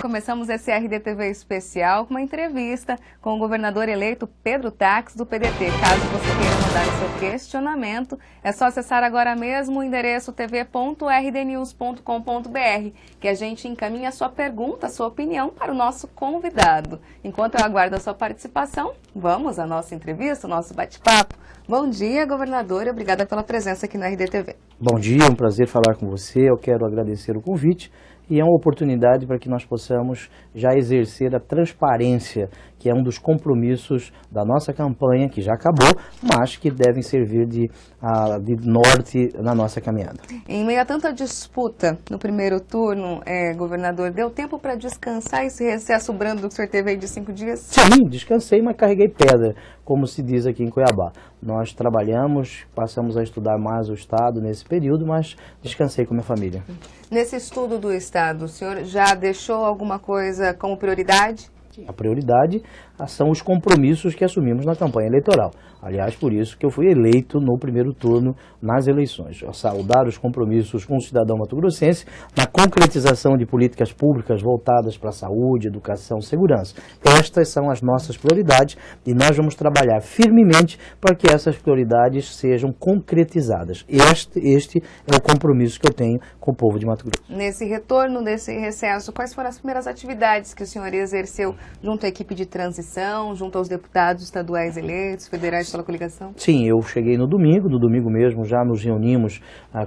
começamos esse RDTV especial com uma entrevista com o governador eleito Pedro Taques, do PDT. Caso você queira mandar o seu questionamento, é só acessar agora mesmo o endereço tv.rdnews.com.br, que a gente encaminha a sua pergunta, a sua opinião para o nosso convidado. Enquanto eu aguardo a sua participação, vamos à nossa entrevista, ao nosso bate-papo. Bom dia, governador, e obrigada pela presença aqui no RDTV. Bom dia, é um prazer falar com você. Eu quero agradecer o convite e é uma oportunidade para que nós possamos já exercer a transparência, que é um dos compromissos da nossa campanha, que já acabou, mas que devem servir de norte na nossa caminhada. Em meio a tanta disputa no primeiro turno, governador, deu tempo para descansar esse recesso brando que o senhor teve aí de 5 dias? Sim, descansei, mas carreguei pedra, como se diz aqui em Cuiabá. Nós trabalhamos, passamos a estudar mais o Estado nesse período, mas descansei com minha família. Nesse estudo do Estado, o senhor já deixou alguma coisa como prioridade? A prioridade são os compromissos que assumimos na campanha eleitoral. Aliás, por isso que eu fui eleito no primeiro turno nas eleições. A saudar os compromissos com o cidadão mato-grossense na concretização de políticas públicas voltadas para a saúde, educação, segurança. Estas são as nossas prioridades e nós vamos trabalhar firmemente para que essas prioridades sejam concretizadas. Este é o compromisso que eu tenho com o povo de Mato Grosso. Nesse retorno, desse recesso, quais foram as primeiras atividades que o senhor exerceu junto à equipe de transição, junto aos deputados estaduais eleitos, federais pela coligação? Sim, eu cheguei no domingo mesmo já nos reunimos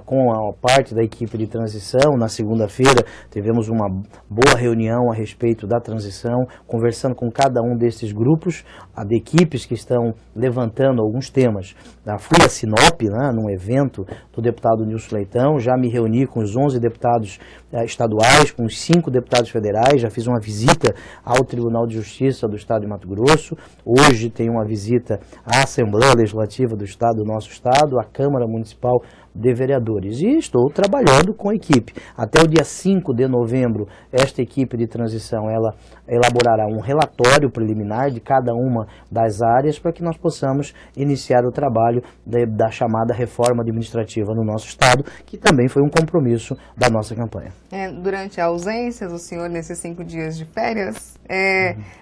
com a parte da equipe de transição. Na segunda-feira tivemos uma boa reunião a respeito da transição, conversando com cada um desses grupos, de equipes que estão levantando alguns temas. Fui a Sinop, num evento do deputado Nilson Leitão, já me reuni com os 11 deputados estaduais, com os 5 deputados federais, já fiz uma visita ao Tribunal de Justiça do Estado de Mato Grosso. Hoje tem uma visita à Assembleia Legislativa do Estado, do nosso Estado, à Câmara Municipal de Vereadores. E estou trabalhando com a equipe. Até o dia 5 de novembro, esta equipe de transição ela elaborará um relatório preliminar de cada uma das áreas para que nós possamos iniciar o trabalho da chamada reforma administrativa no nosso Estado, que também foi um compromisso da nossa campanha. Durante a ausência do senhor nesses 5 dias de férias,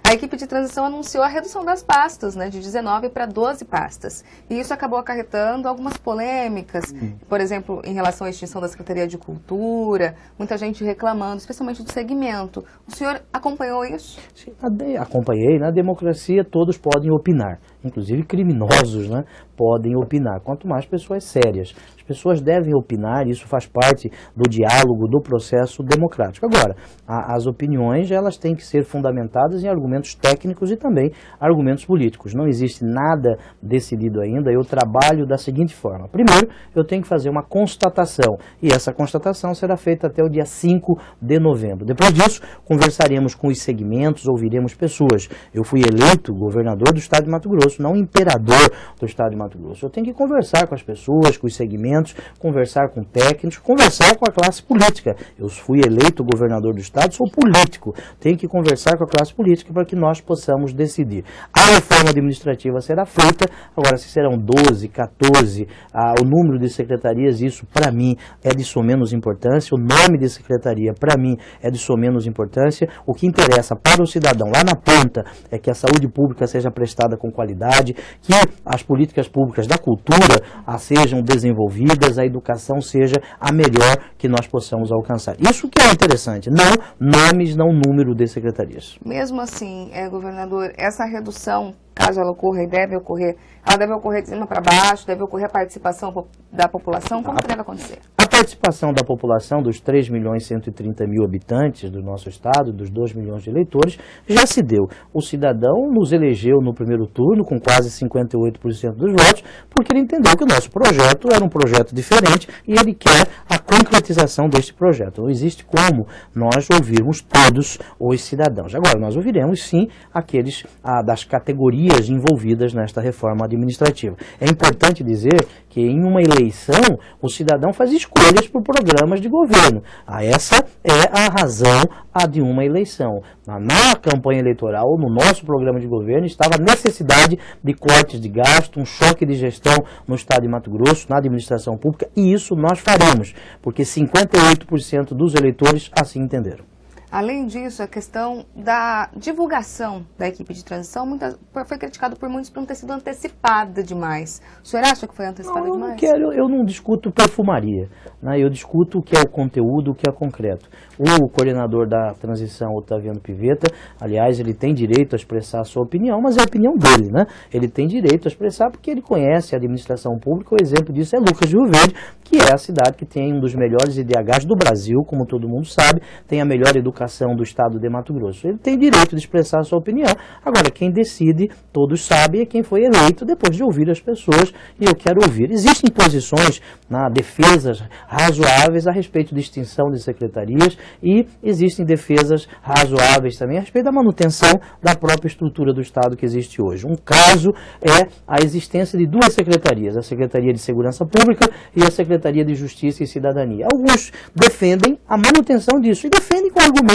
a equipe de transição anunciou a redução das pastas, de 19 para 12 pastas. E isso acabou acarretando algumas polêmicas, por exemplo, em relação à extinção da Secretaria de Cultura, muita gente reclamando, especialmente do segmento. O senhor acompanhou isso? Sim, acompanhei. Na democracia todos podem opinar, inclusive criminosos podem opinar, quanto mais pessoas sérias. As pessoas devem opinar, isso faz parte do diálogo, do processo democrático. Agora, as opiniões elas têm que ser fundamentadas em argumentos técnicos e também argumentos políticos. Não existe nada decidido ainda. Eu trabalho da seguinte forma. Primeiro, eu tenho que fazer uma constatação, e essa constatação será feita até o dia 5 de novembro. Depois disso, conversaremos com os segmentos, ouviremos pessoas. Eu fui eleito governador do Estado de Mato Grosso, não imperador do Estado de Mato Grosso. Eu tenho que conversar com as pessoas, com os segmentos, conversar com técnicos, conversar com a classe política. Eu fui eleito governador do Estado, sou político. Tenho que conversar com a classe política para que nós possamos decidir. A reforma administrativa será feita, agora se serão 12, 14, o número de secretarias, isso para mim é de sua menos importância, o nome de secretaria para mim é de sua menos importância. O que interessa para o cidadão lá na ponta é que a saúde pública seja prestada com qualidade, que as políticas públicas da cultura sejam desenvolvidas, a educação seja a melhor que nós possamos alcançar. Isso que é interessante, não nomes, não número de secretarias. Mesmo assim, governador, essa redução, caso ela ocorra e deve ocorrer, ela deve ocorrer de cima para baixo, deve ocorrer a participação da população, como que deve acontecer? A participação da população, dos 3.130.000 habitantes do nosso estado, dos 2 milhões de eleitores, já se deu. O cidadão nos elegeu no primeiro turno com quase 58% dos votos, porque ele entendeu que o nosso projeto era um projeto diferente e ele quer a concretização deste projeto. Não existe como nós ouvirmos todos os cidadãos. Agora, nós ouviremos sim aqueles das categorias envolvidas nesta reforma administrativa. É importante dizer que em uma eleição o cidadão faz escolhas por programas de governo. Essa é a razão de uma eleição. Na campanha eleitoral, no nosso programa de governo, estava a necessidade de cortes de gasto, um choque de gestão no estado de Mato Grosso, na administração pública, e isso nós faremos, porque 58% dos eleitores assim entenderam. Além disso, a questão da divulgação da equipe de transição foi criticado por muitos por não ter sido antecipada demais. O senhor acha que foi antecipada demais? Eu não discuto perfumaria, né? Eu discuto o que é o conteúdo, o que é concreto. O coordenador da transição, Otaviano Pivetta, aliás, ele tem direito a expressar a sua opinião, mas é a opinião dele, né? Ele tem direito a expressar porque ele conhece a administração pública. O exemplo disso é Lucas de Rio Verde, que é a cidade que tem um dos melhores IDHs do Brasil, como todo mundo sabe, tem a melhor educação do estado de Mato Grosso. Ele tem direito de expressar a sua opinião. Agora, quem decide, todos sabem, é quem foi eleito depois de ouvir as pessoas, e eu quero ouvir. Existem posições, defesas razoáveis a respeito de extinção de secretarias, e existem defesas razoáveis também a respeito da manutenção da própria estrutura do estado que existe hoje. Um caso é a existência de duas secretarias, a Secretaria de Segurança Pública e a Secretaria de Justiça e Cidadania. Alguns defendem a manutenção disso e defendem com argumentos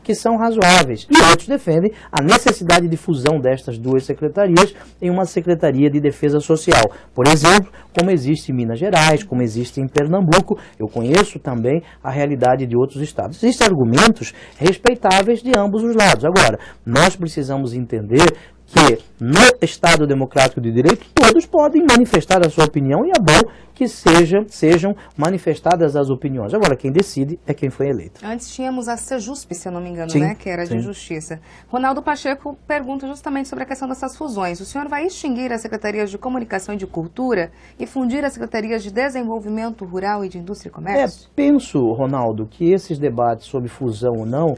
que são razoáveis, e outros defendem a necessidade de fusão destas duas secretarias em uma Secretaria de Defesa Social, por exemplo, como existe em Minas Gerais, como existe em Pernambuco. Eu conheço também a realidade de outros estados. Existem argumentos respeitáveis de ambos os lados. Agora, nós precisamos entender que no Estado Democrático de Direito todos podem manifestar a sua opinião, e é bom que sejam manifestadas as opiniões. Agora, quem decide é quem foi eleito. Antes tínhamos a Sejusp, se eu não me engano, sim, né? Que era de Justiça. Ronaldo Pacheco pergunta justamente sobre a questão dessas fusões. O senhor vai extinguir as secretarias de Comunicação e de Cultura e fundir as secretarias de Desenvolvimento Rural e de Indústria e Comércio? Penso, Ronaldo, que esses debates sobre fusão ou não,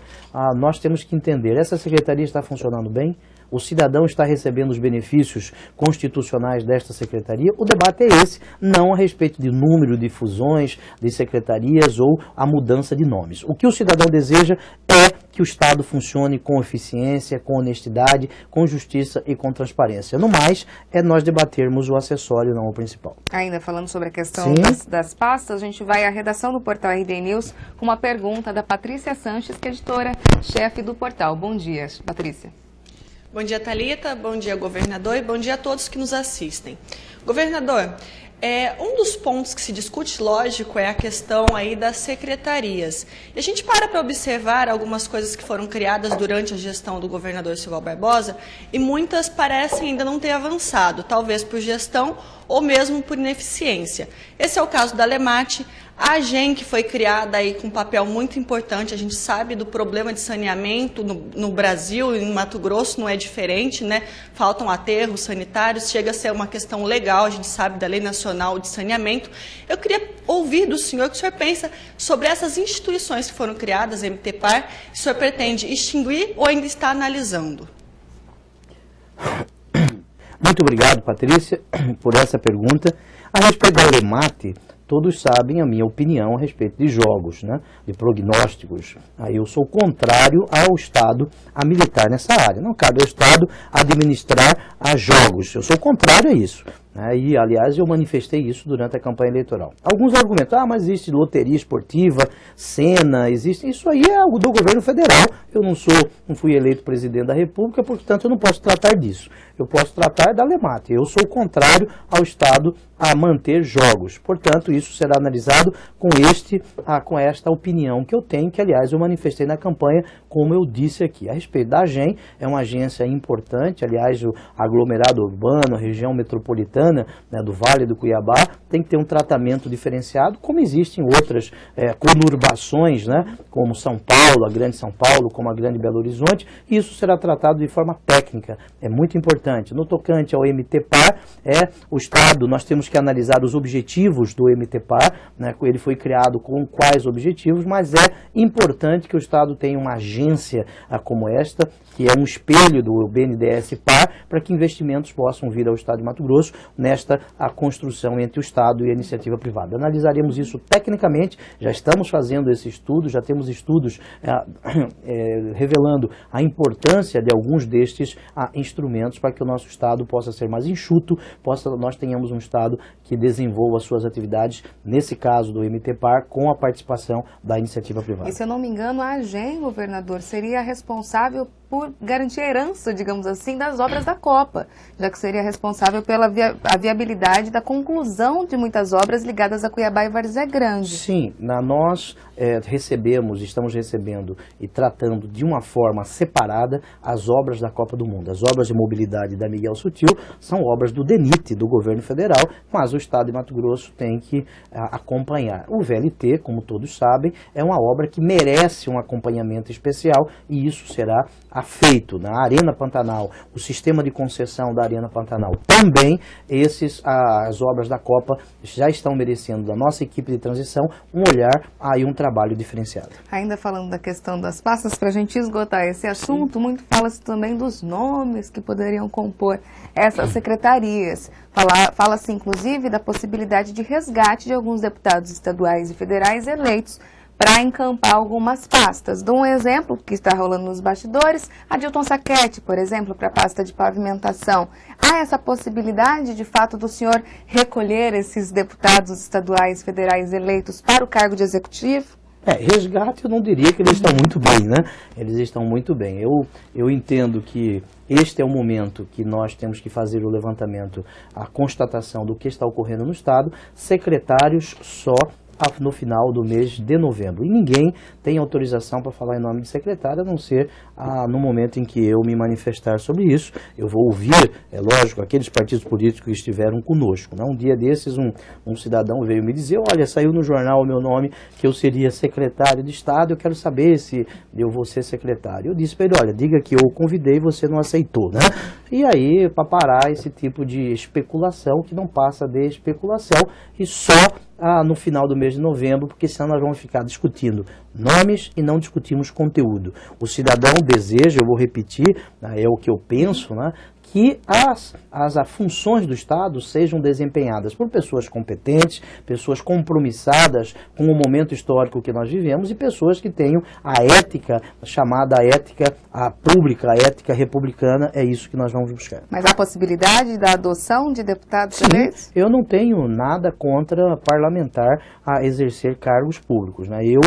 nós temos que entender. Essa secretaria está funcionando bem? O cidadão está recebendo os benefícios constitucionais desta secretaria? O debate é esse, não a respeito de número de fusões, de secretarias ou a mudança de nomes. O que o cidadão deseja é que o Estado funcione com eficiência, com honestidade, com justiça e com transparência. No mais, é nós debatermos o acessório, não o principal. Ainda falando sobre a questão das pastas, a gente vai à redação do portal RD News com uma pergunta da Patrícia Sanches, que é editora-chefe do portal. Bom dia, Patrícia. Bom dia, Thalita, bom dia, governador, e bom dia a todos que nos assistem. Governador, um dos pontos que se discute, lógico, é a questão aí das secretarias. E a gente para observar algumas coisas que foram criadas durante a gestão do governador Silval Barbosa, e muitas parecem ainda não ter avançado, talvez por gestão ou mesmo por ineficiência. Esse é o caso da Lemate. A AGEM, que foi criada aí com um papel muito importante, a gente sabe do problema de saneamento no Brasil, em Mato Grosso não é diferente, né? Faltam aterros sanitários, chega a ser uma questão legal, a gente sabe da Lei Nacional de Saneamento. Eu queria ouvir do senhor o que o senhor pensa sobre essas instituições que foram criadas, a MTPAR, se o senhor pretende extinguir ou ainda está analisando? Muito obrigado, Patrícia, por essa pergunta. A respeito da Lemate, todos sabem a minha opinião a respeito de jogos, né, de prognósticos. Aí eu sou contrário ao Estado a militar nessa área. Não cabe ao Estado administrar a jogos. Eu sou contrário a isso. E, aliás, eu manifestei isso durante a campanha eleitoral. Alguns argumentam, mas existe loteria esportiva, Sena, existe. Isso aí é algo do governo federal. Eu não fui eleito presidente da República, portanto eu não posso tratar disso. Eu posso tratar da Lemate. Eu sou contrário ao Estado a manter jogos. Portanto, isso será analisado com esta opinião que eu tenho, que, aliás, eu manifestei na campanha, como eu disse aqui. A respeito da AGEM, é uma agência importante, aliás, o aglomerado urbano, a região metropolitana, né, do Vale do Cuiabá, tem que ter um tratamento diferenciado, como existem outras conurbações, né, como São Paulo, a Grande São Paulo, como a Grande Belo Horizonte, e isso será tratado de forma técnica. É muito importante. No tocante ao MTPAR, o Estado, nós temos que analisar os objetivos do MTPAR, né, ele foi criado com quais objetivos, mas é importante que o Estado tenha uma agência como esta, que é um espelho do BNDES-PAR, para que investimentos possam vir ao Estado de Mato Grosso nesta construção entre o Estado e a iniciativa privada. Analisaremos isso tecnicamente, já estamos fazendo esse estudo, já temos estudos revelando a importância de alguns destes instrumentos para que o nosso Estado possa ser mais enxuto, nós tenhamos um Estado que desenvolva as suas atividades, nesse caso do MTPAR, com a participação da iniciativa privada. E se eu não me engano, a AGEM, governador, seria responsável por garantir a herança, digamos assim, das obras da Copa, já que seria responsável a viabilidade da conclusão de muitas obras ligadas a Cuiabá e Várzea Grande. Sim, nós estamos recebendo e tratando de uma forma separada as obras da Copa do Mundo. As obras de mobilidade da Miguel Sutil são obras do DENIT, do governo federal, mas o Estado de Mato Grosso tem que acompanhar. O VLT, como todos sabem, é uma obra que merece um acompanhamento especial e isso será feito na Arena Pantanal, o sistema de concessão da Arena Pantanal. Também as obras da Copa já estão merecendo da nossa equipe de transição um olhar e um trabalho diferenciado. Ainda falando da questão das pastas, para a gente esgotar esse assunto, muito fala-se também dos nomes que poderiam compor essas secretarias. Fala-se, inclusive, da possibilidade de resgate de alguns deputados estaduais e federais eleitos para encampar algumas pastas. Dou um exemplo que está rolando nos bastidores, Adilton Sacchetti, por exemplo, para a pasta de pavimentação. Há essa possibilidade, de fato, do senhor recolher esses deputados estaduais e federais eleitos para o cargo de executivo? Resgate eu não diria que eles estão muito bem, né? Eles estão muito bem. Eu entendo que este é o momento que nós temos que fazer o levantamento, a constatação do que está ocorrendo no Estado, secretários só no final do mês de novembro. E ninguém tem autorização para falar em nome de secretário, a não ser no momento em que eu me manifestar sobre isso. Eu vou ouvir, é lógico, aqueles partidos políticos que estiveram conosco. Né? Um dia desses, um cidadão veio me dizer, olha, saiu no jornal o meu nome, que eu seria secretário de Estado, eu quero saber se eu vou ser secretário. Eu disse para ele, olha, diga que eu o convidei e você não aceitou, né? E aí, para parar esse tipo de especulação, que não passa de especulação, e só no final do mês de novembro, porque senão nós vamos ficar discutindo nomes e não discutimos conteúdo. O cidadão deseja, eu vou repetir, é o que eu penso, né, que as funções do Estado sejam desempenhadas por pessoas competentes, pessoas compromissadas com o momento histórico que nós vivemos e pessoas que tenham a ética, chamada ética pública, a ética republicana, é isso que nós vamos buscar. Mas há possibilidade da adoção de deputados eleitos? Eu não tenho nada contra parlamentar a exercer cargos públicos, né? Eu,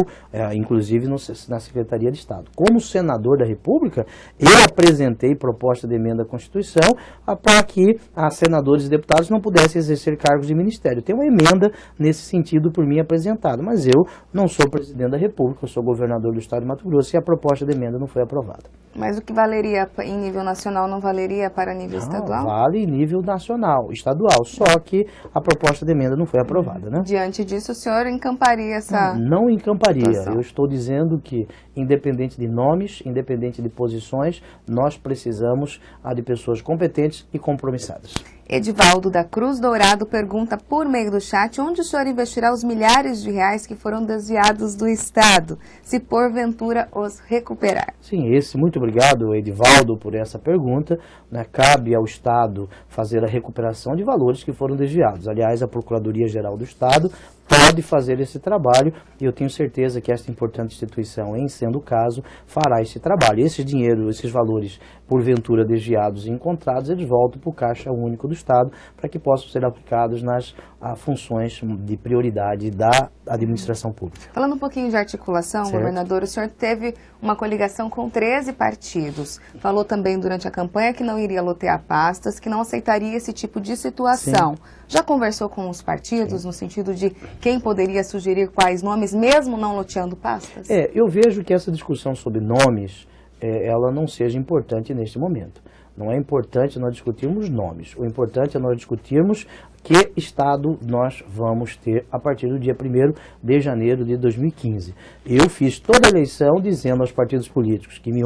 inclusive na Secretaria de Estado. Como senador da República, eu apresentei proposta de emenda à Constituição para que senadores e deputados não pudessem exercer cargos de ministério. Tem uma emenda nesse sentido por mim apresentada, mas eu não sou presidente da República, eu sou governador do Estado de Mato Grosso e a proposta de emenda não foi aprovada. Mas o que valeria em nível nacional não valeria para nível estadual? Vale em nível nacional, estadual, só que a proposta de emenda não foi aprovada, né? Diante disso, o senhor encamparia essa... Não encamparia. situação. Eu estou dizendo que, independente de nomes, independente de posições, nós precisamos de pessoas competentes e compromissadas. Edivaldo da Cruz Dourado pergunta por meio do chat onde o senhor investirá os milhares de reais que foram desviados do Estado, se porventura os recuperar. Sim, muito obrigado, Edivaldo, por essa pergunta. Né? Cabe ao Estado fazer a recuperação de valores que foram desviados. Aliás, a Procuradoria-Geral do Estado pode fazer esse trabalho e eu tenho certeza que esta importante instituição, em sendo o caso, fará esse trabalho. Esse dinheiro, esses valores, porventura desviados e encontrados, eles voltam para o Caixa Único do Estado para que possam ser aplicados nas funções de prioridade da administração pública. Falando um pouquinho de articulação, Certo. governador, o senhor teve uma coligação com 13 partidos. Falou também durante a campanha que não iria lotear pastas, que não aceitaria esse tipo de situação. Sim. Já conversou com os partidos no sentido de quem poderia sugerir quais nomes, mesmo não loteando pastas? Eu vejo que essa discussão sobre nomes, ela não seja importante neste momento. Não é importante nós discutirmos nomes. O importante é nós discutirmos que Estado nós vamos ter a partir do dia 1º de janeiro de 2015. Eu fiz toda a eleição dizendo aos partidos políticos que me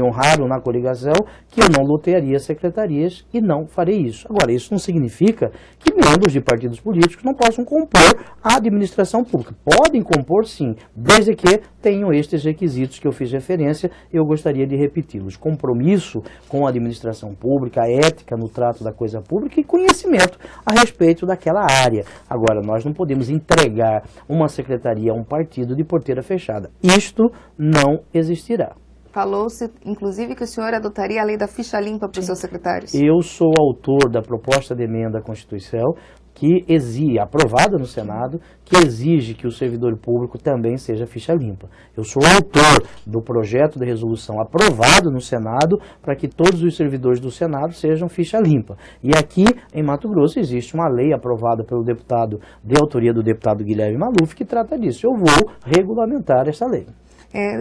honraram na coligação que eu não lotearia secretarias e não farei isso. Agora, isso não significa que membros de partidos políticos não possam compor a administração pública. Podem compor sim, desde que tenham estes requisitos que eu fiz referência, eu gostaria de repeti-los. Compromisso com a administração pública, a ética no trato da coisa pública e conhecimento a respeito daquela área. Agora, nós não podemos entregar uma secretaria a um partido de porteira fechada. Isto não existirá. Falou-se, inclusive, que o senhor adotaria a lei da ficha limpa para os seus secretários. Eu sou autor da proposta de emenda à Constituição que exige, aprovada no Senado, que exige que o servidor público também seja ficha limpa. Eu sou autor do projeto de resolução aprovado no Senado para que todos os servidores do Senado sejam ficha limpa. E aqui em Mato Grosso existe uma lei aprovada pelo deputado, de autoria do deputado Guilherme Maluf, que trata disso. Eu vou regulamentar essa lei.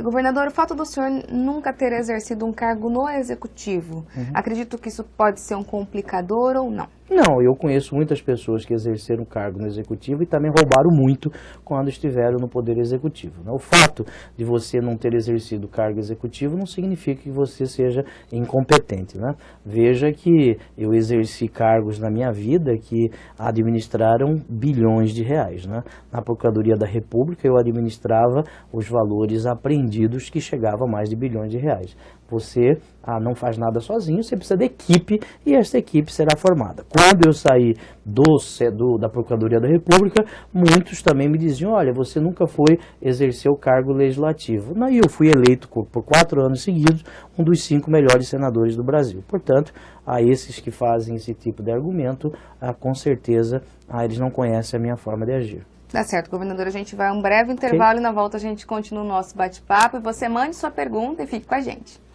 Governador, o fato do senhor nunca ter exercido um cargo no Executivo, acredito que isso pode ser um complicador ou não? Não, eu conheço muitas pessoas que exerceram cargo no Executivo e também roubaram muito quando estiveram no Poder Executivo. O fato de você não ter exercido cargo executivo não significa que você seja incompetente, né? Veja que eu exerci cargos na minha vida que administraram bilhões de reais, né? Na Procuradoria da República eu administrava os valores apreendidos que chegavam a mais de bilhões de reais. Você não faz nada sozinho, você precisa de equipe e essa equipe será formada. Quando eu saí da Procuradoria da República, muitos também me diziam, olha, você nunca foi exercer o cargo legislativo. Daí eu fui eleito por 4 anos seguidos, um dos 5 melhores senadores do Brasil. Portanto, a esses que fazem esse tipo de argumento, com certeza eles não conhecem a minha forma de agir. Tá certo, governador, a gente vai a um breve intervalo e na volta a gente continua o nosso bate-papo e você mande sua pergunta e fique com a gente.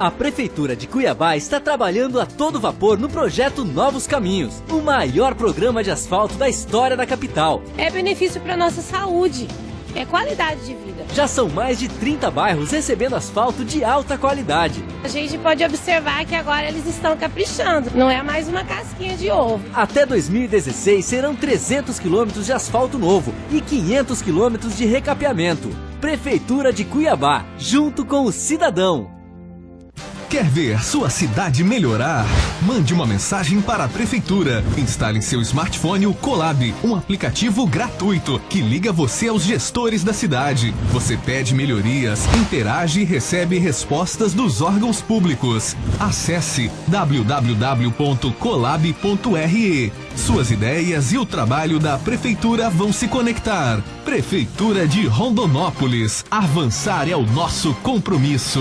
A Prefeitura de Cuiabá está trabalhando a todo vapor no projeto Novos Caminhos, o maior programa de asfalto da história da capital. É benefício para nossa saúde, é qualidade de vida. Já são mais de 30 bairros recebendo asfalto de alta qualidade. A gente pode observar que agora eles estão caprichando, não é mais uma casquinha de ovo. Até 2016 serão 300 quilômetros de asfalto novo e 500 quilômetros de recapeamento. Prefeitura de Cuiabá, junto com o cidadão. Quer ver sua cidade melhorar? Mande uma mensagem para a Prefeitura. Instale em seu smartphone o Colab, um aplicativo gratuito que liga você aos gestores da cidade. Você pede melhorias, interage e recebe respostas dos órgãos públicos. Acesse www.colab.re. Suas ideias e o trabalho da Prefeitura vão se conectar. Prefeitura de Rondonópolis. Avançar é o nosso compromisso.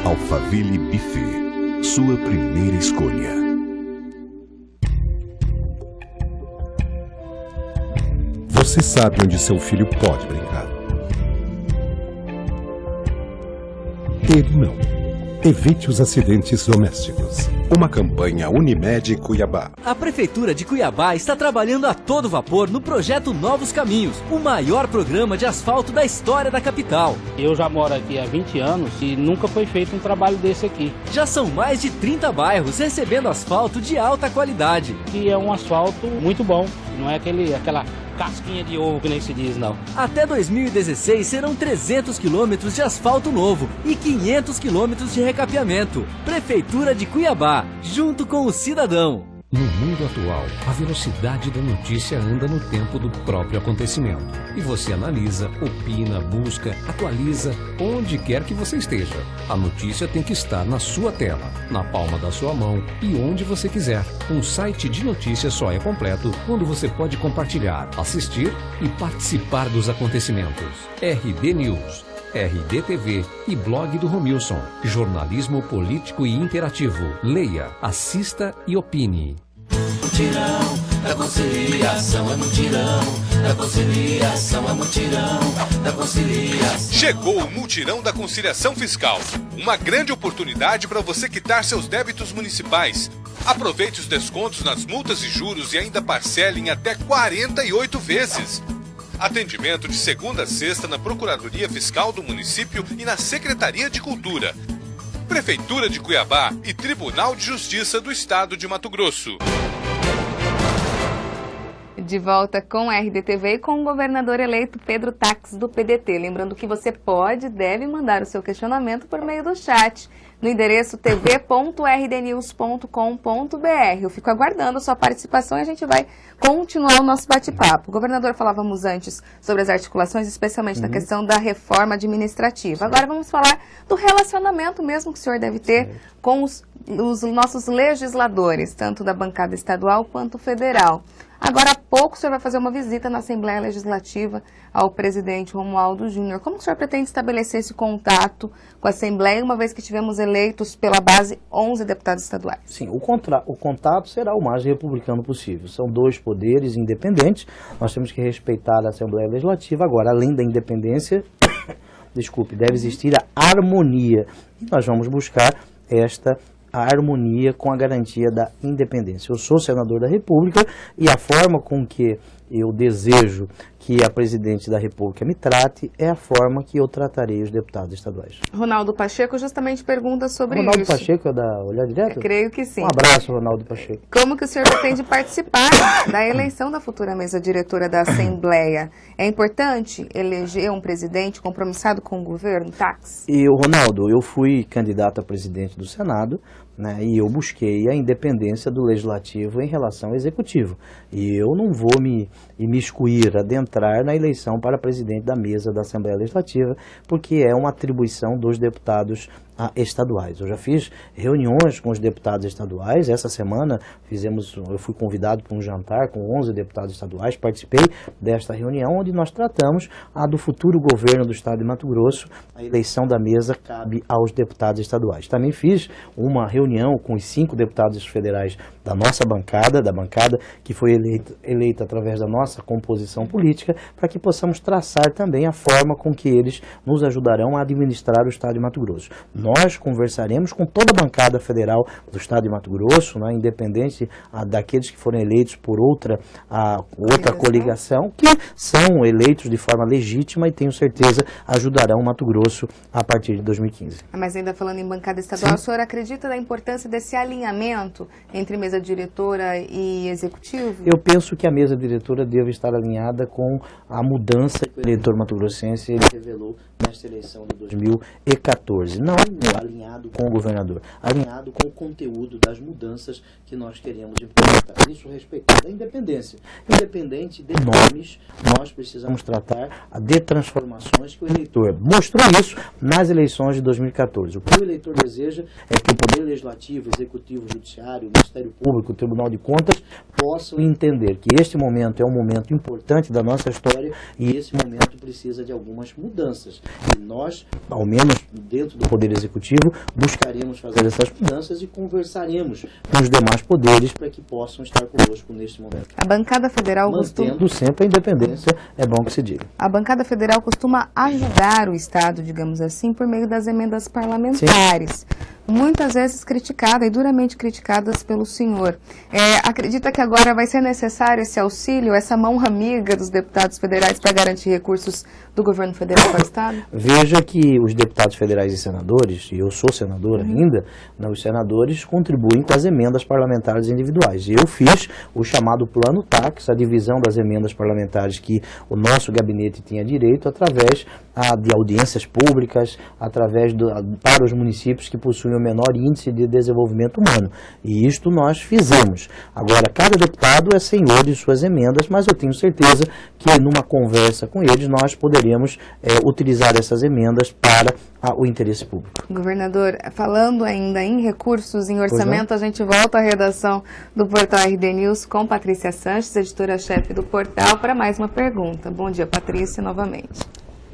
Alphaville Buffet, sua primeira escolha. Você sabe onde seu filho pode brincar. Ele não. Evite os acidentes domésticos. Uma campanha Unimed Cuiabá. A Prefeitura de Cuiabá está trabalhando a todo vapor no projeto Novos Caminhos, o maior programa de asfalto da história da capital. Eu já moro aqui há 20 anos e nunca foi feito um trabalho desse aqui. Já são mais de 30 bairros recebendo asfalto de alta qualidade. E é um asfalto muito bom, não é aquela casquinha de ovo que nem se diz, não. Até 2016 serão 300 quilômetros de asfalto novo e 500 quilômetros de recapeamento. Prefeitura de Cuiabá, junto com o cidadão. No mundo atual, a velocidade da notícia anda no tempo do próprio acontecimento. E você analisa, opina, busca, atualiza, onde quer que você esteja. A notícia tem que estar na sua tela, na palma da sua mão e onde você quiser. Um site de notícias só é completo quando você pode compartilhar, assistir e participar dos acontecimentos. RD News, RD TV e blog do Romilson. Jornalismo político e interativo. Leia, assista e opine. Mutirão da conciliação é mutirão da conciliação é mutirão da conciliação. Chegou o Mutirão da Conciliação Fiscal. Uma grande oportunidade para você quitar seus débitos municipais. Aproveite os descontos nas multas e juros e ainda parcele em até 48 vezes. Atendimento de segunda a sexta na Procuradoria Fiscal do município e na Secretaria de Cultura. Prefeitura de Cuiabá e Tribunal de Justiça do Estado de Mato Grosso. De volta com a RDTV e com o governador eleito Pedro Taques, do PDT. Lembrando que você pode e deve mandar o seu questionamento por meio do chat, no endereço tv.rdnews.com.br. Eu fico aguardando a sua participação e a gente vai continuar o nosso bate-papo. Governador, falávamos antes sobre as articulações, especialmente na questão da reforma administrativa. Agora vamos falar do relacionamento mesmo que o senhor deve ter com os nossos legisladores, tanto da bancada estadual quanto federal. Agora há pouco o senhor vai fazer uma visita na Assembleia Legislativa ao presidente Romualdo Júnior. Como o senhor pretende estabelecer esse contato com a Assembleia, uma vez que tivemos eleitos pela base 11 deputados estaduais? Sim, o contato será o mais republicano possível. São dois poderes independentes, nós temos que respeitar a Assembleia Legislativa. Agora, além da independência, deve existir a harmonia. E nós vamos buscar a harmonia com a garantia da independência. Eu sou senador da República e a forma com que eu desejo que a presidente da República me trate é a forma que eu tratarei os deputados estaduais. Ronaldo Pacheco justamente pergunta sobre isso. Ronaldo Pacheco é da Olhar Direto? Eu creio que sim. Um abraço, Ronaldo Pacheco. Como que o senhor pretende participar da eleição da futura mesa diretora da Assembleia? É importante eleger um presidente compromissado com o governo, Taques? Ronaldo, eu fui candidato a presidente do Senado, né, e eu busquei a independência do Legislativo em relação ao Executivo. E eu não vou me imiscuir, adentrar na eleição para presidente da mesa da Assembleia Legislativa, porque é uma atribuição dos deputados estaduais. Eu já fiz reuniões com os deputados estaduais. Essa semana eu fui convidado para um jantar com 11 deputados estaduais, participei desta reunião onde nós tratamos do futuro governo do estado de Mato Grosso. A eleição da mesa cabe aos deputados estaduais. Também fiz uma reunião com os 5 deputados federais da nossa bancada, da bancada que foi eleita através da nossa composição política, para que possamos traçar também a forma com que eles nos ajudarão a administrar o estado de Mato Grosso. Nós conversaremos com toda a bancada federal do estado de Mato Grosso, né, independente daqueles que foram eleitos por outra coligação, que são eleitos de forma legítima e tenho certeza ajudarão o Mato Grosso a partir de 2015. Mas ainda falando em bancada estadual, sim, o senhor acredita na importância desse alinhamento entre mesa diretora e executivo? Eu penso que a mesa diretora deve estar alinhada com a mudança que o eleitor mato-grossense revelou nesta eleição de 2014. Não alinhado com o governador, alinhado com o conteúdo das mudanças que nós queremos implementar. Isso respeitando a independência. Independente de nomes, nós precisamos tratar de transformações que o eleitor mostrou isso nas eleições de 2014. O que o eleitor deseja é que o Poder Legislativo, Executivo, Judiciário, o Ministério Público, o Tribunal de Contas possam entender que este momento é um momento importante da nossa história e esse momento precisa de algumas mudanças. E nós, ao menos dentro do Poder Executivo, buscaremos fazer essas mudanças e conversaremos com os demais poderes para que possam estar conosco neste momento. A bancada federal mantendo sempre a independência, é bom que se diga. A bancada federal costuma ajudar o Estado, digamos assim, por meio das emendas parlamentares. Sim. Muitas vezes criticada e duramente criticadas pelo senhor. Acredita que agora vai ser necessário esse auxílio, essa mão amiga dos deputados federais para garantir recursos do governo federal para o Estado? Veja que os deputados federais e senadores, e eu sou senador ainda, os senadores contribuem com as emendas parlamentares individuais. Eu fiz o chamado Plano Taques, a divisão das emendas parlamentares que o nosso gabinete tinha direito através de audiências públicas, para os municípios que possuem o menor índice de desenvolvimento humano. E isto nós fizemos. Agora, cada deputado é senhor de suas emendas, mas eu tenho certeza que numa conversa com eles nós poderemos utilizar essas emendas para o interesse público. Governador, falando ainda em recursos, em orçamento, a gente volta à redação do portal RD News com Patrícia Sanches, editora-chefe do portal, para mais uma pergunta. Bom dia, Patrícia, novamente.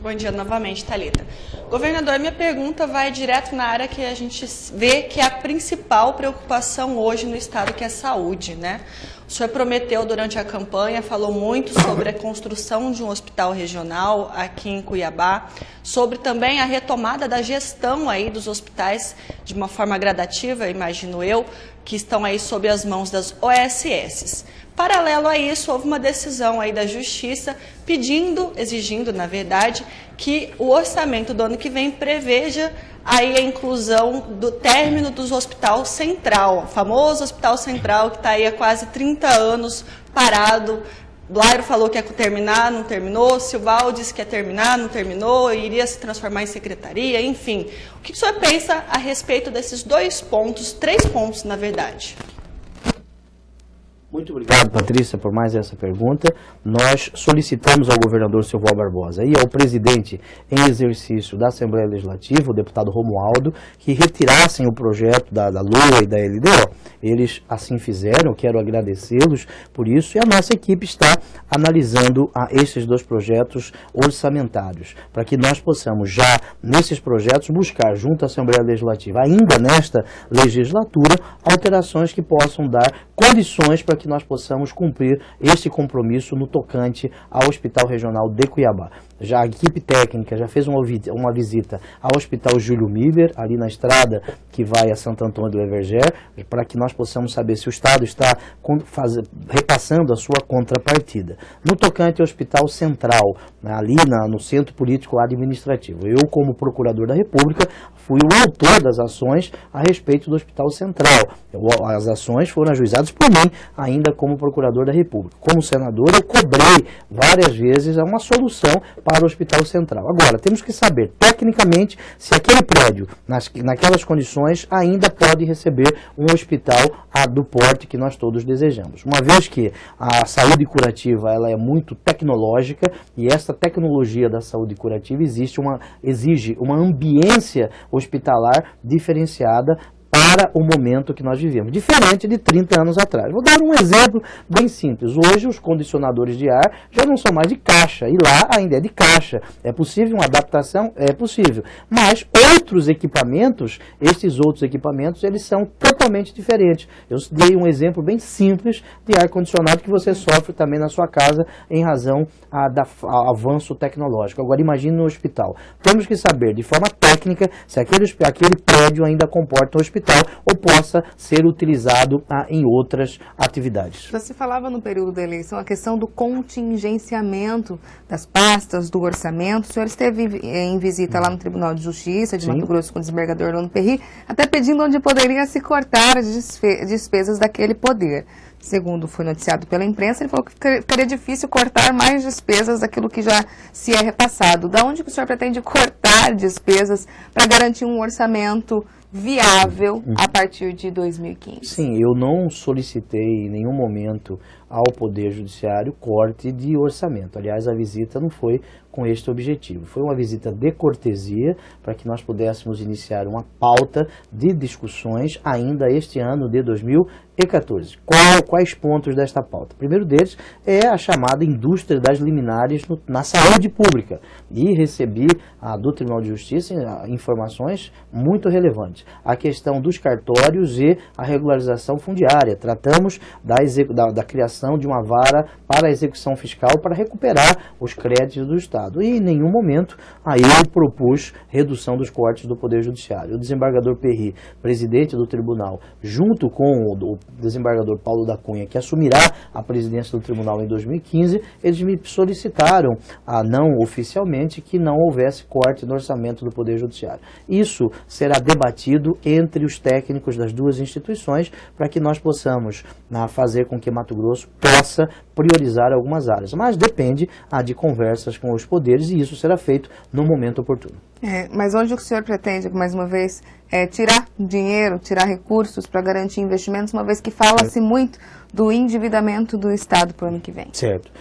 Bom dia novamente, Thalita. Governador, minha pergunta vai direto na área que a gente vê que é a principal preocupação hoje no Estado, que é a saúde, né? O senhor prometeu durante a campanha, falou muito sobre a construção de um hospital regional aqui em Cuiabá, sobre também a retomada da gestão aí dos hospitais de uma forma gradativa, imagino eu, que estão aí sob as mãos das OSS. Paralelo a isso, houve uma decisão aí da Justiça exigindo, na verdade, que o orçamento do ano que vem preveja aí a inclusão do término do Hospital Central, o famoso Hospital Central que está aí há quase 30 anos parado Blairo falou que ia terminar, não terminou, Silval disse que ia terminar, não terminou, iria se transformar em secretaria, enfim. O que o senhor pensa a respeito desses 2 pontos, 3 pontos, na verdade? Muito obrigado, Patrícia, por mais essa pergunta. Nós solicitamos ao governador Silval Barbosa e ao presidente em exercício da Assembleia Legislativa, o deputado Romualdo, que retirassem o projeto da LOA e da LDO. Eles assim fizeram, quero agradecê-los por isso, e a nossa equipe está analisando esses 2 projetos orçamentários, para que nós possamos já, nesses projetos, buscar junto à Assembleia Legislativa, ainda nesta legislatura, alterações que possam dar condições para que nós possamos cumprir este compromisso no tocante ao Hospital Regional de Cuiabá. Já a equipe técnica já fez uma visita ao Hospital Júlio Miller, ali na estrada que vai a Santo Antônio do Everger, para que nós possamos saber se o Estado está repassando a sua contrapartida. No tocante ao Hospital Central, ali no Centro Político Administrativo, eu, como Procurador da República, fui o autor das ações a respeito do Hospital Central. As ações foram ajuizadas por mim, ainda como Procurador da República. Como senador, eu cobrei várias vezes uma solução para o Hospital Central. Agora, temos que saber, tecnicamente, se aquele prédio, naquelas condições, ainda pode receber um hospital do porte que nós todos desejamos. Uma vez que a saúde curativa ela é muito tecnológica, e essa tecnologia da saúde curativa exige uma ambiência hospitalar diferenciada para o momento que nós vivemos, diferente de 30 anos atrás. Vou dar um exemplo bem simples. Hoje os condicionadores de ar já não são mais de caixa, e lá ainda é de caixa. É possível uma adaptação? É possível. Mas outros equipamentos, esses outros equipamentos, eles são totalmente diferentes. Eu dei um exemplo bem simples de ar-condicionado que você sofre também na sua casa em razão do avanço tecnológico. Agora imagine no hospital. Temos que saber de forma técnica se aquele prédio ainda comporta um hospital ou possa ser utilizado em outras atividades. Já se falava no período da eleição a questão do contingenciamento das pastas, do orçamento. O senhor esteve em visita lá no Tribunal de Justiça de Mato Grosso com o desembargador Orlando Perry, até pedindo onde poderia se cortar as despesas daquele poder. Segundo foi noticiado pela imprensa, ele falou que ficaria difícil cortar mais despesas daquilo que já se é repassado. Da onde que o senhor pretende cortar despesas para garantir um orçamento viável a partir de 2015? Sim, eu não solicitei em nenhum momento ao Poder Judiciário corte de orçamento. Aliás, a visita não foi com este objetivo. Foi uma visita de cortesia para que nós pudéssemos iniciar uma pauta de discussões ainda este ano de 2014. Quais pontos desta pauta? O primeiro deles é a chamada indústria das liminares na saúde pública. E recebi do Tribunal de Justiça informações muito relevantes. A questão dos cartórios e a regularização fundiária. Tratamos da criação de uma vara para a execução fiscal para recuperar os créditos do Estado. E em nenhum momento eu propus redução dos cortes do Poder Judiciário. O desembargador Perry, presidente do tribunal, junto com o desembargador Paulo da Cunha, que assumirá a presidência do tribunal em 2015, eles me solicitaram, não oficialmente, que não houvesse corte no orçamento do Poder Judiciário. Isso será debatido entre os técnicos das duas instituições para que nós possamos fazer com que Mato Grosso possa priorizar algumas áreas. Mas depende de conversas com os poderes e isso será feito no momento oportuno. Mas onde o senhor pretende, mais uma vez, tirar dinheiro, tirar recursos para garantir investimentos, uma vez que fala-se muito do endividamento do Estado para o ano que vem? Certo.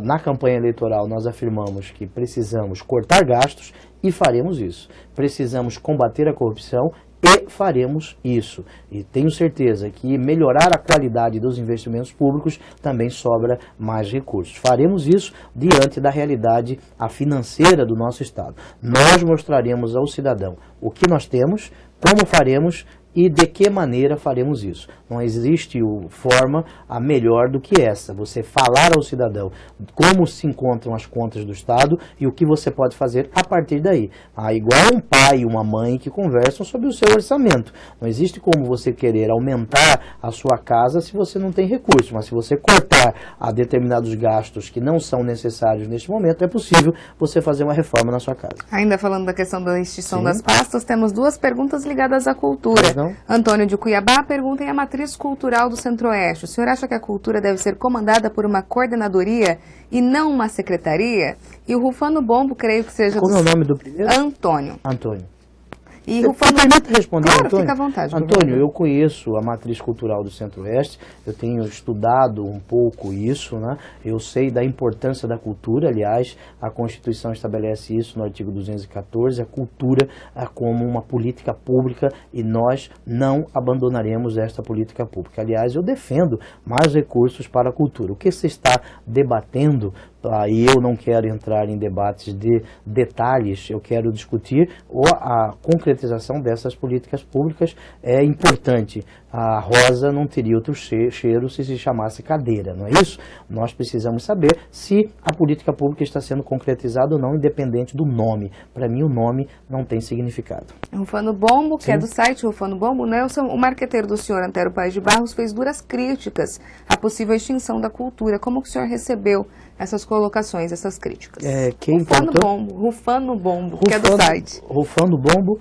Na campanha eleitoral nós afirmamos que precisamos cortar gastos e faremos isso. Precisamos combater a corrupção e faremos isso. E tenho certeza que melhorar a qualidade dos investimentos públicos também sobra mais recursos. Faremos isso diante da realidade financeira do nosso Estado. Nós mostraremos ao cidadão o que nós temos, como faremos e de que maneira faremos isso. Não existe forma melhor do que essa. Você falar ao cidadão como se encontram as contas do Estado e o que você pode fazer a partir daí. Igual um pai e uma mãe que conversam sobre o seu orçamento. Não existe como você querer aumentar a sua casa se você não tem recursos. Mas se você cortar determinados gastos que não são necessários neste momento, é possível você fazer uma reforma na sua casa. Ainda falando da questão da extinção das pastas, temos duas perguntas ligadas à cultura. participação. Antônio de Cuiabá pergunta: em a matriz cultural do Centro-Oeste, o senhor acha que a cultura deve ser comandada por uma coordenadoria e não uma secretaria? E o Rufano Bombo, creio que seja... Como é o nome do primeiro? Antônio. Antônio. E Rufano... Permita responder, claro, Antônio? Fica à vontade. Antônio, eu conheço a matriz cultural do Centro-Oeste, eu tenho estudado um pouco isso, né? Eu sei da importância da cultura, aliás, a Constituição estabelece isso no artigo 214, a cultura como uma política pública e nós não abandonaremos esta política pública. Aliás, eu defendo mais recursos para a cultura. O que se está debatendo, e eu não quero entrar em debates de detalhes, eu quero discutir a concretização dessas políticas públicas. É importante. A rosa não teria outro cheiro se chamasse cadeira, não é isso? Nós precisamos saber se a política pública está sendo concretizada ou não, independente do nome. Para mim, o nome não tem significado. Rufano Bombo, que é do site Rufano Bombo, Nelson, o marqueteiro do senhor Antero Paes de Barros fez duras críticas à possível extinção da cultura. Como que o senhor recebeu essas colocações, essas críticas? Rufano Bombo, que é do site. Rufano Bombo,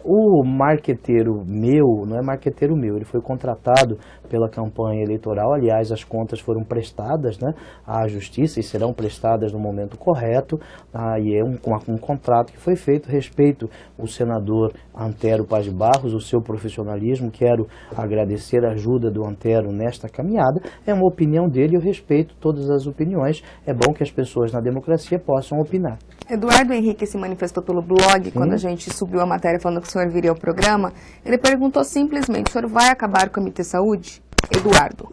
o marqueteiro meu, não é marqueteiro meu, ele foi contratado pela campanha eleitoral, aliás, as contas foram prestadas, né, à Justiça e serão prestadas no momento correto, e é um contrato que foi feito. Respeito o senador Antero Paes de Barros, o seu profissionalismo, quero agradecer a ajuda do Antero nesta caminhada, é uma opinião dele, eu respeito todas as opiniões, é bom que as pessoas na democracia possam opinar. Eduardo Henrique se manifestou pelo blog, quando a gente subiu a matéria falando que o senhor viria ao programa, ele perguntou simplesmente: o senhor vai acabar com o MT Saúde? Eduardo.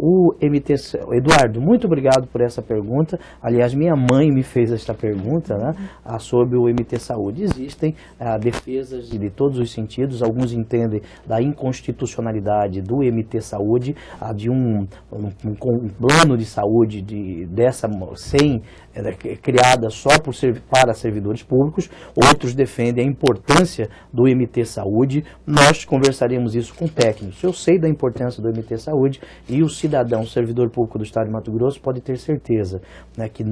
Eduardo, muito obrigado por essa pergunta. Aliás, minha mãe me fez esta pergunta, né, sobre o MT Saúde. Existem defesas de todos os sentidos. Alguns entendem da inconstitucionalidade do MT Saúde, de um plano de saúde criada só para servidores públicos. Outros defendem a importância do MT Saúde. Nós conversaremos isso com técnicos. Eu sei da importância do MT Saúde e o cidadão, servidor público do Estado de Mato Grosso, pode ter certeza, né, que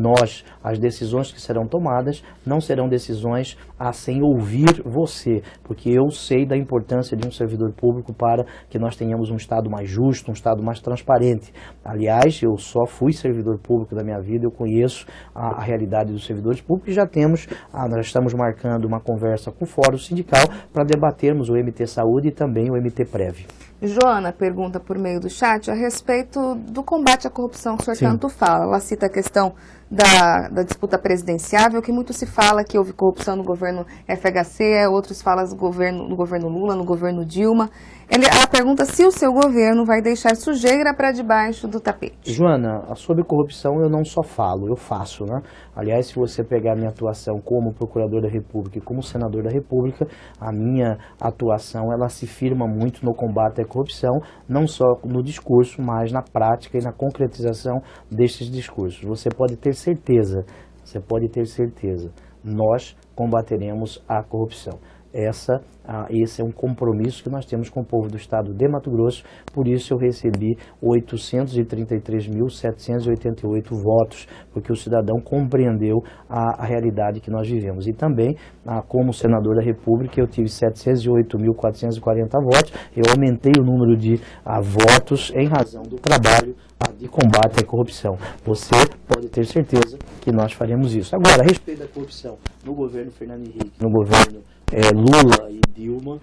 as decisões que serão tomadas não serão decisões sem ouvir você, porque eu sei da importância de um servidor público para que nós tenhamos um Estado mais justo, um Estado mais transparente. Aliás, eu só fui servidor público da minha vida, eu conheço a realidade dos servidores públicos e nós estamos marcando uma conversa com o Fórum Sindical para debatermos o MT Saúde e também o MT Prev. Joana pergunta por meio do chat a respeito do combate à corrupção que o senhor tanto fala. Ela cita a questão da disputa presidenciável, que muito se fala que houve corrupção no governo FHC, outros falam no governo Lula, no governo Dilma. Ela pergunta se o seu governo vai deixar sujeira para debaixo do tapete. Joana, sobre corrupção eu não só falo, eu faço, né? Aliás, se você pegar a minha atuação como procurador da República e como senador da República, a minha atuação ela se firma muito no combate à corrupção, não só no discurso, mas na prática e na concretização destes discursos. Você pode ter certeza, nós combateremos a corrupção. Esse é um compromisso que nós temos com o povo do Estado de Mato Grosso, por isso eu recebi 833.788 votos, porque o cidadão compreendeu a realidade que nós vivemos. E também, como senador da República, eu tive 708.440 votos, eu aumentei o número de votos em razão do trabalho de combate à corrupção. Você pode ter certeza que nós faremos isso. Agora, a respeito da corrupção no governo Fernando Henrique, no governo Lula e Dilma,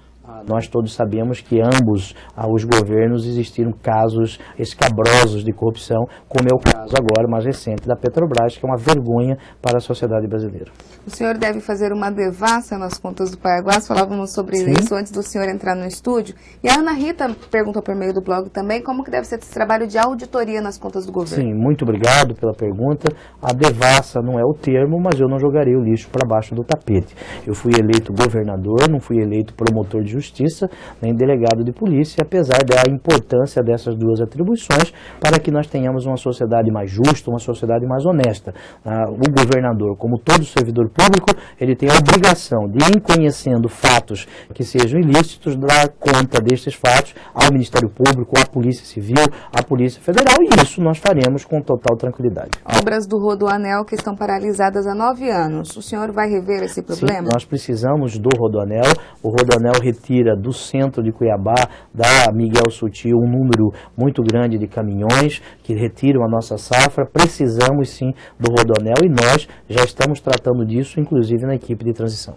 nós todos sabemos que ambos os governos existiram casos escabrosos de corrupção, como é o caso agora mais recente da Petrobras, que é uma vergonha para a sociedade brasileira. O senhor deve fazer uma devassa nas contas do Paiaguás, falávamos sobre isso antes do senhor entrar no estúdio. E a Ana Rita perguntou por meio do blog também como que deve ser esse trabalho de auditoria nas contas do governo. Sim, muito obrigado pela pergunta. A devassa não é o termo, mas eu não jogarei o lixo para baixo do tapete. Eu fui eleito governador, não fui eleito promotor de justiça, nem delegado de polícia, apesar da importância dessas duas atribuições para que nós tenhamos uma sociedade mais justa, uma sociedade mais honesta. O governador, como todo servidor público, ele tem a obrigação de, em conhecendo fatos que sejam ilícitos, dar conta destes fatos ao Ministério Público, à Polícia Civil, à Polícia Federal, e isso nós faremos com total tranquilidade. Obras do Rodoanel que estão paralisadas há 9 anos. O senhor vai rever esse problema? Sim, nós precisamos do Rodoanel. O Rodoanel retira retira do centro de Cuiabá, da Miguel Sutil, um número muito grande de caminhões que retiram a nossa safra. Precisamos sim do rodoanel e nós já estamos tratando disso, inclusive na equipe de transição.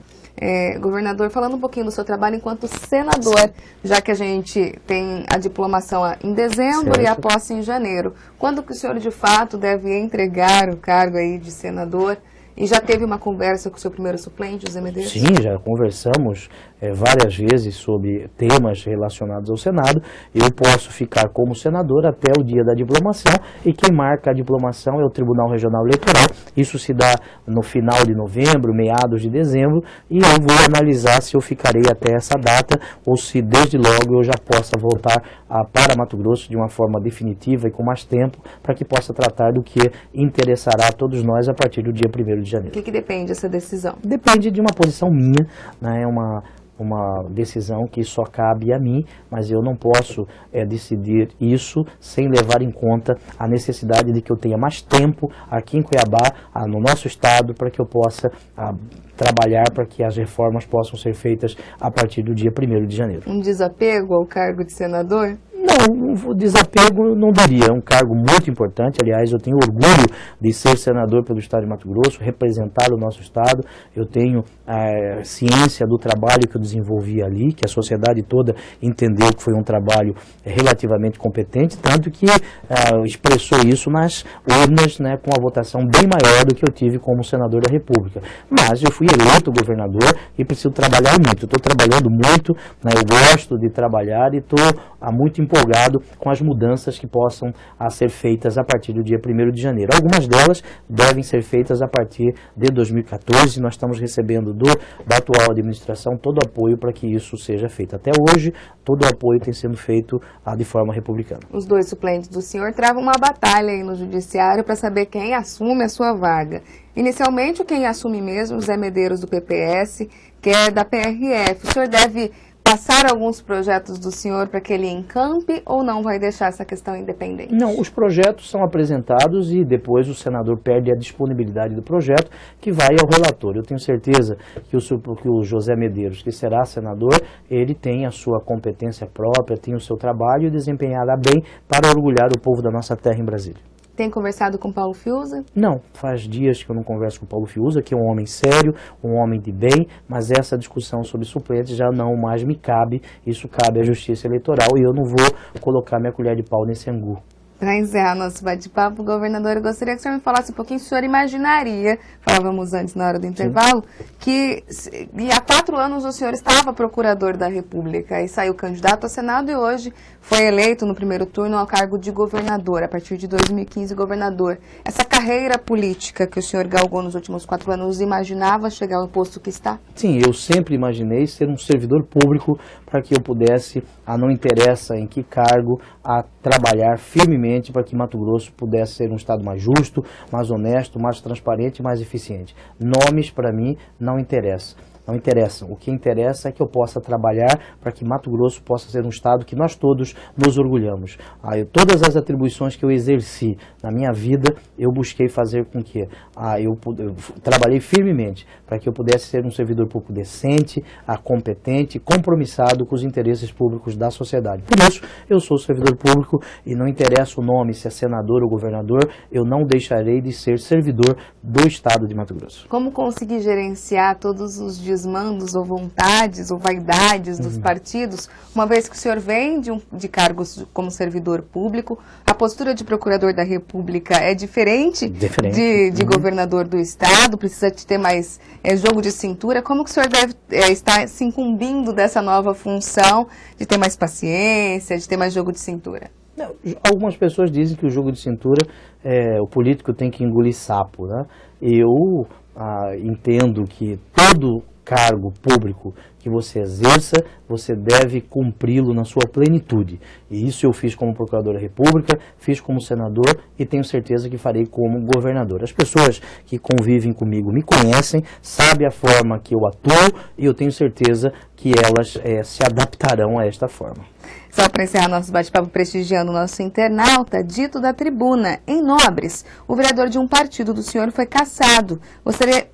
Governador, falando um pouquinho do seu trabalho enquanto senador, já que a gente tem a diplomação em dezembro, certo, e a posse em janeiro, quando que o senhor de fato deve entregar o cargo aí de senador? E já teve uma conversa com o seu primeiro suplente, José Medeiros? Sim, já conversamos várias vezes sobre temas relacionados ao Senado. Eu posso ficar como senador até o dia da diplomação, e quem marca a diplomação é o Tribunal Regional Eleitoral. Isso se dá no final de novembro, meados de dezembro, e eu vou analisar se eu ficarei até essa data ou se desde logo eu já possa voltar para Mato Grosso de uma forma definitiva e com mais tempo, para que possa tratar do que interessará a todos nós a partir do dia 1º de janeiro. O que depende dessa decisão? Depende de uma posição minha, né? É uma decisão que só cabe a mim, mas eu não posso decidir isso sem levar em conta a necessidade de que eu tenha mais tempo aqui em Cuiabá, no nosso estado, para que eu possa trabalhar para que as reformas possam ser feitas a partir do dia 1º de janeiro. Um desapego ao cargo de senador? Não, desapego não diria, é um cargo muito importante. Aliás, eu tenho orgulho de ser senador pelo estado de Mato Grosso, representar o nosso estado. Eu tenho ciência do trabalho que eu desenvolvi ali, que a sociedade toda entendeu que foi um trabalho relativamente competente, tanto que expressou isso nas urnas, né, com a votação bem maior do que eu tive como senador da República. Mas eu fui eleito governador e preciso trabalhar muito. Estou trabalhando muito, né, eu gosto de trabalhar e estou muito empolgado com as mudanças que possam ser feitas a partir do dia 1º de janeiro. Algumas delas devem ser feitas a partir de 2014. Nós estamos recebendo da atual administração todo o apoio para que isso seja feito. Até hoje, todo o apoio tem sido feito de forma republicana. Os dois suplentes do senhor travam uma batalha aí no judiciário para saber quem assume a sua vaga. Inicialmente, quem assume mesmo, José Medeiros do PPS, que é da PRF. O senhor deve passar alguns projetos do senhor para que ele encampe ou não vai deixar essa questão independente? Não, os projetos são apresentados e depois o senador perde a disponibilidade do projeto, que vai ao relator. Eu tenho certeza que o José Medeiros, que será senador, ele tem a sua competência própria, tem o seu trabalho e desempenhará bem para orgulhar o povo da nossa terra em Brasília. Tem conversado com Paulo Fiuza? Não, faz dias que eu não converso com Paulo Fiuza, que é um homem sério, um homem de bem, mas essa discussão sobre suplentes já não mais me cabe. Isso cabe à Justiça Eleitoral e eu não vou colocar minha colher de pau nesse angu. Para encerrar nosso bate-papo, governador, eu gostaria que o senhor me falasse um pouquinho, o senhor imaginaria, falávamos antes na hora do intervalo, que há 4 anos o senhor estava procurador da República e saiu candidato a Senado e hoje foi eleito no primeiro turno ao cargo de governador, a partir de 2015 governador. Essa carreira política que o senhor galgou nos últimos 4 anos, imaginava chegar ao posto que está? Sim, eu sempre imaginei ser um servidor público para que eu pudesse, não interessa em que cargo, a trabalhar firmemente para que Mato Grosso pudesse ser um estado mais justo, mais honesto, mais transparente e mais eficiente. Nomes, para mim, não interessam. Não interessam. O que interessa é que eu possa trabalhar para que Mato Grosso possa ser um estado que nós todos nos orgulhamos. Todas as atribuições que eu exerci na minha vida, eu busquei fazer com que eu trabalhei firmemente para que eu pudesse ser um servidor público decente, competente, compromissado com os interesses públicos da sociedade. Por isso, eu sou servidor público e não interessa o nome, se é senador ou governador, eu não deixarei de ser servidor do estado de Mato Grosso. Como conseguir gerenciar todos os desmandos ou vontades ou vaidades dos partidos, uma vez que o senhor vem de cargos como servidor público, a postura de procurador da República é diferente. de governador do estado, precisa de ter mais jogo de cintura. Como que o senhor deve estar se incumbindo dessa nova função, de ter mais paciência, de ter mais jogo de cintura? Não, algumas pessoas dizem que o jogo de cintura, o político tem que engolir sapo, né? Eu entendo que todo cargo público que você exerça, você deve cumpri-lo na sua plenitude. E isso eu fiz como procurador da República, fiz como senador e tenho certeza que farei como governador. As pessoas que convivem comigo me conhecem, sabem a forma que eu atuo e eu tenho certeza que elas se adaptarão a esta forma. Só para encerrar nosso bate-papo prestigiando o nosso internauta, dito da tribuna, em Nobres, o vereador de um partido do senhor foi cassado.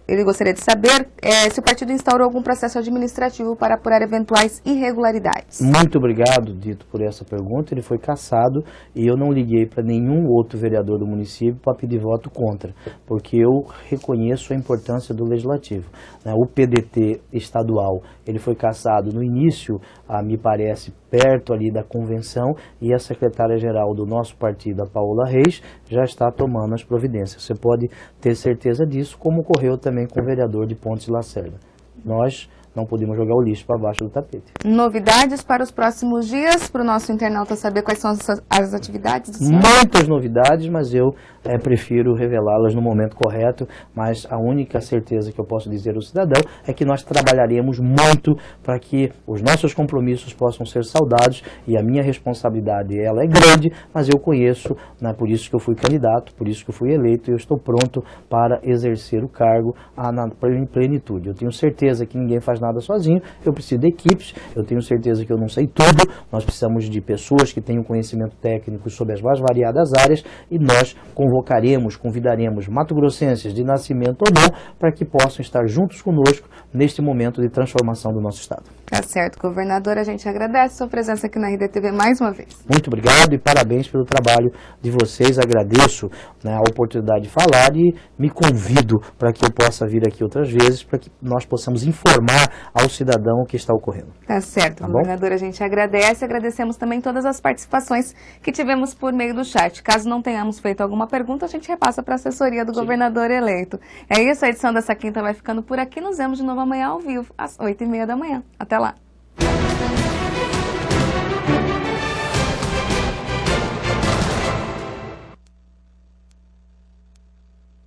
Ele gostaria de saber se o partido instaurou algum processo administrativo para apurar eventuais irregularidades. Muito obrigado, Dito, por essa pergunta. Ele foi cassado e eu não liguei para nenhum outro vereador do município para pedir voto contra, porque eu reconheço a importância do legislativo. O PDT estadual, ele foi cassado no início, me parece, perto ali da convenção, e a secretária-geral do nosso partido, a Paola Reis, já está tomando as providências. Você pode ter certeza disso, como ocorreu também com o vereador de Pontes de Lacerda. Nós não podemos jogar o lixo para baixo do tapete. Novidades para os próximos dias, para o nosso internauta saber quais são as atividades do senhor? Muitas novidades, mas eu prefiro revelá-las no momento correto, mas a única certeza que eu posso dizer ao cidadão é que nós trabalharemos muito para que os nossos compromissos possam ser saudados, e a minha responsabilidade ela é grande, mas eu conheço, por isso que eu fui candidato, por isso que eu fui eleito, e eu estou pronto para exercer o cargo na plenitude. Eu tenho certeza que ninguém faz nada sozinho, eu preciso de equipes, eu tenho certeza que eu não sei tudo, nós precisamos de pessoas que tenham conhecimento técnico sobre as mais variadas áreas, e nós convidaremos mato-grossenses de nascimento ou não, para que possam estar juntos conosco neste momento de transformação do nosso estado. Tá certo, governador, a gente agradece a sua presença aqui na RDTV mais uma vez. Muito obrigado e parabéns pelo trabalho de vocês, agradeço a oportunidade de falar e me convido para que eu possa vir aqui outras vezes, para que nós possamos informar ao cidadão o que está ocorrendo. Tá certo, governador, a gente agradece, agradecemos também todas as participações que tivemos por meio do chat. Caso não tenhamos feito alguma pergunta, a gente repassa para a assessoria do governador eleito. É isso, a edição dessa quinta vai ficando por aqui, nos vemos de novo amanhã ao vivo, às 8h30 da manhã. Até lá!